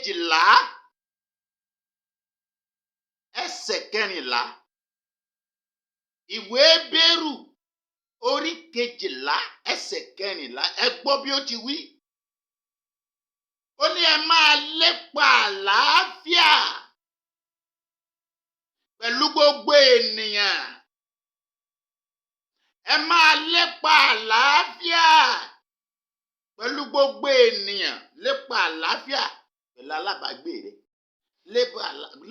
kejìlá ẹsẹ̀ kẹrìnlá. Ìwé Hébérù orí kejìlá ẹsẹ̀ kẹrìnlá. Ẹ gbọ́ bí ó ti wí. Ó ní ẹ máa lépa àlàáfíà pẹ̀lú gbogbo ènìyàn. Ẹ máa lépa àlàáfíà pẹ̀lú gbogbo ènìyàn. Lépa àlàáfíà pẹ̀lú alábàágbé rẹ.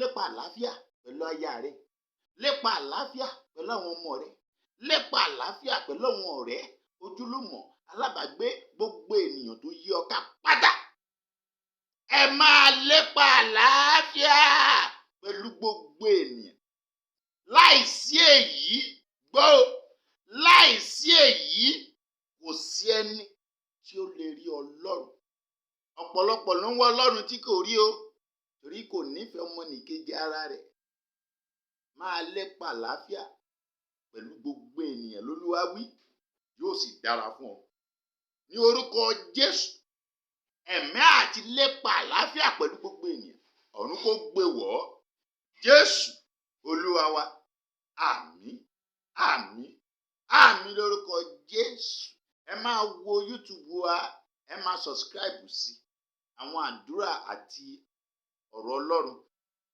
Lépa àlàáfíà pẹ̀lú aya rẹ. Lépa àlàáfíà pẹ̀lú àwọn ọmọ rẹ. Lépa àlàáfíà pẹ̀lú àwọn ọ̀rẹ́, ojúlùmọ̀, alábàágbé, gbogbo ènìyàn tó yí ọ ká pátá. Ẹ máa lépa àlàáfíà pẹ̀lú gbogbo ènìyàn. Láìsí èyí, gbọ́, láìsí èyí kò sí ẹni tí ó lè rí Ọlọ́run. Ọ̀pọ̀lọpọ̀ ló ń wá Ọlọ́run tí kò rí o, torí kò nífẹ̀ẹ́ ọmọnìkejì ara rẹ̀. Máa lépa àlàáfíà pẹ̀lú gbogbo ènìyàn l'Olúwa wí, yóò sì dára fún ọ. Ní orúkọ Jésù, ẹ̀mí àti lépa àlàáfíà pẹ̀lú gbogbo ènìyàn, ọ̀run kó gbé wọ̀ ọ́. Jésù Olúwa wa. Àmín, àmín, àmín lórúkọ Jésù. Ẹ máa wo YouTube wa, ẹ máa subscribe sí àwọn àdúrà àti ọ̀rọ̀ Ọlọ́run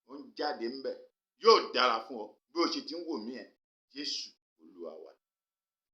ó ń jáde ńbẹ̀. Yóò dára fún ọ bí o ṣe ti ń wò mí ẹ̀. Jésù Olúwa wa.